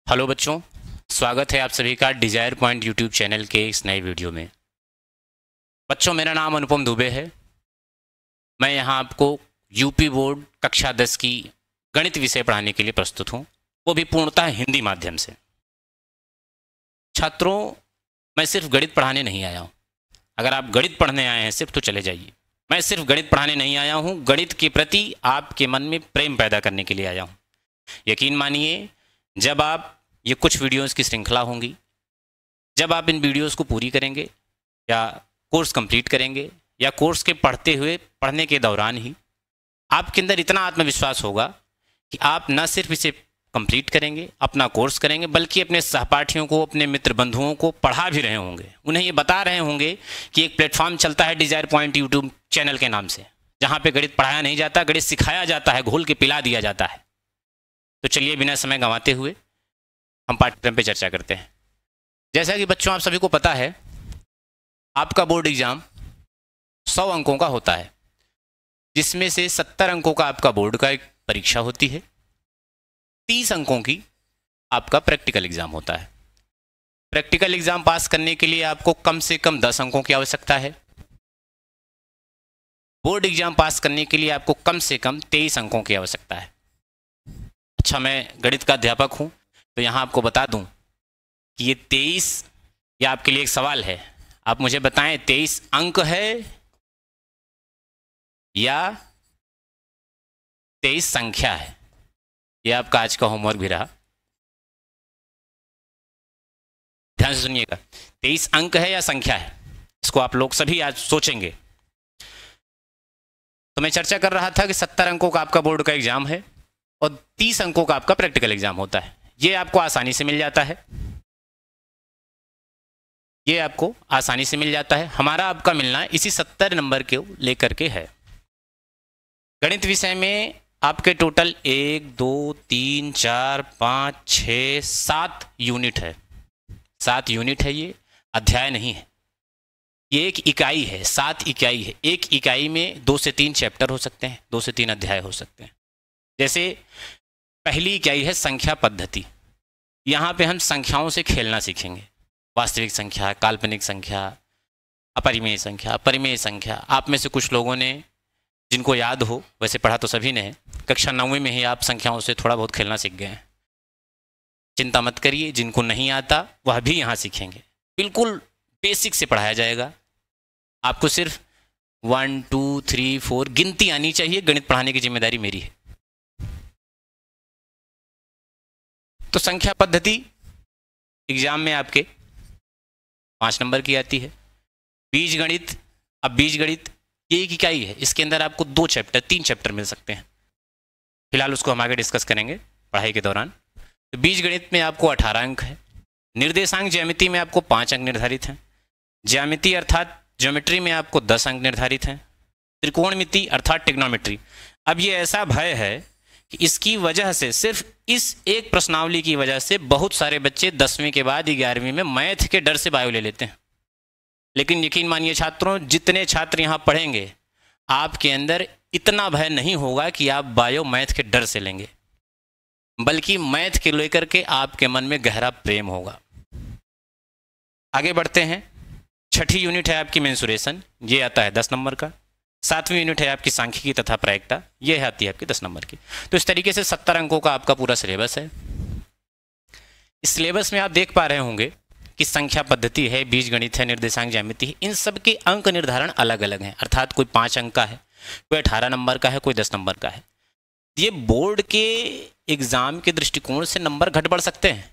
Hello बच्चों, स्वागत है आप सभी का डिज़ायर पॉइंट यूट्यूब चैनल के इस नए वीडियो में। बच्चों, मेरा नाम अनुपम दुबे है। मैं यहाँ आपको यूपी बोर्ड कक्षा 10 की गणित विषय पढ़ाने के लिए प्रस्तुत हूँ, वो भी पूर्णतः हिंदी माध्यम से। छात्रों, मैं सिर्फ गणित पढ़ाने नहीं आया हूँ। अगर आप गणित पढ़ने आए हैं सिर्फ तो चले जाइए। मैं सिर्फ गणित पढ़ाने नहीं आया हूँ, गणित के प्रति आपके मन में प्रेम पैदा करने के लिए आया हूँ। यकीन मानिए, जब आप ये कुछ वीडियोस की श्रृंखला होंगी, जब आप इन वीडियोस को पूरी करेंगे या कोर्स कंप्लीट करेंगे या कोर्स के पढ़ने के दौरान ही आपके अंदर इतना आत्मविश्वास होगा कि आप न सिर्फ इसे कंप्लीट करेंगे, अपना कोर्स करेंगे, बल्कि अपने सहपाठियों को, अपने मित्र बंधुओं को पढ़ा भी रहे होंगे। उन्हें ये बता रहे होंगे कि एक प्लेटफॉर्म चलता है डिज़ायर पॉइंट यूट्यूब चैनल के नाम से, जहाँ पे गणित पढ़ाया नहीं जाता, गणित सिखाया जाता है, घोल के पिला दिया जाता है। तो चलिए बिना समय गंवाते हुए हम पाठ्यक्रम पे चर्चा करते हैं। जैसा कि बच्चों आप सभी को पता है, आपका बोर्ड एग्जाम 100 अंकों का होता है, जिसमें से 70 अंकों का आपका बोर्ड का एक परीक्षा होती है, 30 अंकों की आपका प्रैक्टिकल एग्जाम होता है। प्रैक्टिकल एग्जाम पास करने के लिए आपको कम से कम 10 अंकों की आवश्यकता है। बोर्ड एग्जाम पास करने के लिए आपको कम से कम 23 अंकों की आवश्यकता है। अच्छा, मैं गणित का अध्यापक हूँ, तो यहाँ आपको बता दूं कि ये 23, ये आपके लिए एक सवाल है। आप मुझे बताएं, 23 अंक है या 23 संख्या है? ये आपका आज का होमवर्क भी रहा। ध्यान से सुनिएगा, 23 अंक है या संख्या है, इसको आप लोग सभी आज सोचेंगे। तो मैं चर्चा कर रहा था कि 70 अंकों का आपका बोर्ड का एग्जाम है और 30 अंकों का आपका प्रैक्टिकल एग्जाम होता है। ये आपको आसानी से मिल जाता है, ये आपको आसानी से मिल जाता है। हमारा आपका मिलना इसी 70 नंबर के लेकर के है। गणित विषय में आपके टोटल 1 2 3 4 5 6 7 यूनिट है। 7 यूनिट है, ये अध्याय नहीं है, ये एक इकाई है। 7 इकाई है। एक इकाई में 2 से 3 चैप्टर हो सकते हैं, 2 से 3 अध्याय हो सकते हैं। जैसे पहली इकाई है संख्या पद्धति। यहाँ पे हम संख्याओं से खेलना सीखेंगे। वास्तविक संख्या, काल्पनिक संख्या, अपरिमेय संख्या, परिमेय संख्या। आप में से कुछ लोगों ने, जिनको याद हो, वैसे पढ़ा तो सभी ने है, कक्षा 9वीं में ही आप संख्याओं से थोड़ा बहुत खेलना सीख गए हैं। चिंता मत करिए, जिनको नहीं आता वह भी यहाँ सीखेंगे। बिल्कुल बेसिक से पढ़ाया जाएगा। आपको सिर्फ 1 2 3 4 गिनती आनी चाहिए। गणित पढ़ाने की जिम्मेदारी मेरी है। तो संख्या पद्धति एग्जाम में आपके 5 नंबर की आती है। बीज गणित, अब बीज गणित ये एक इकाई है, इसके अंदर आपको 2 चैप्टर 3 चैप्टर मिल सकते हैं। फिलहाल उसको हम आगे डिस्कस करेंगे पढ़ाई के दौरान। तो बीज गणित में आपको 18 अंक है। निर्देशांक ज्यामिति में आपको 5 अंक निर्धारित हैं। ज्यामिति अर्थात ज्योमेट्री में आपको 10 अंक निर्धारित हैं। त्रिकोणमिति अर्थात टिग्नोमेट्री, अब ये ऐसा भय है कि इसकी वजह से, सिर्फ इस एक प्रश्नावली की वजह से बहुत सारे बच्चे 10वीं के बाद 11वीं में मैथ के डर से बायो ले लेते हैं। लेकिन यकीन मानिए छात्रों, जितने छात्र यहाँ पढ़ेंगे, आपके अंदर इतना भय नहीं होगा कि आप बायो मैथ के डर से लेंगे, बल्कि मैथ के लेकर के आपके मन में गहरा प्रेम होगा। आगे बढ़ते हैं। छठी यूनिट है आपकी मेंसुरेशन, ये आता है 10 नंबर का। 7वीं यूनिट है आपकी सांख्यिकी तथा प्रायिकता, ये आती है आपकी 10 नंबर की। तो इस तरीके से 70 अंकों का आपका पूरा सिलेबस है। इस सिलेबस में आप देख पा रहे होंगे कि संख्या पद्धति है, बीज गणित है, निर्देशांक ज्यामिति है, इन सब के अंक निर्धारण अलग अलग हैं। अर्थात कोई 5 अंक का है, कोई 18 नंबर का है, कोई 10 नंबर का है। ये बोर्ड के एग्जाम के दृष्टिकोण से नंबर घट बढ़ सकते हैं,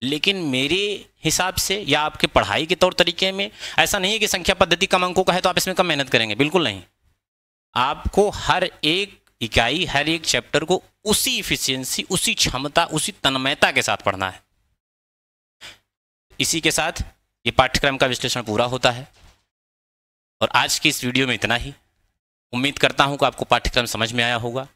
लेकिन मेरे हिसाब से या आपके पढ़ाई के तौर तरीके में ऐसा नहीं है कि संख्या पद्धति कम अंकों का है तो आप इसमें कम मेहनत करेंगे। बिल्कुल नहीं। आपको हर एक इकाई, हर एक चैप्टर को उसी इफिशियंसी, उसी क्षमता, उसी तन्मयता के साथ पढ़ना है। इसी के साथ ये पाठ्यक्रम का विश्लेषण पूरा होता है। और आज की इस वीडियो में इतना ही। उम्मीद करता हूं कि आपको पाठ्यक्रम समझ में आया होगा।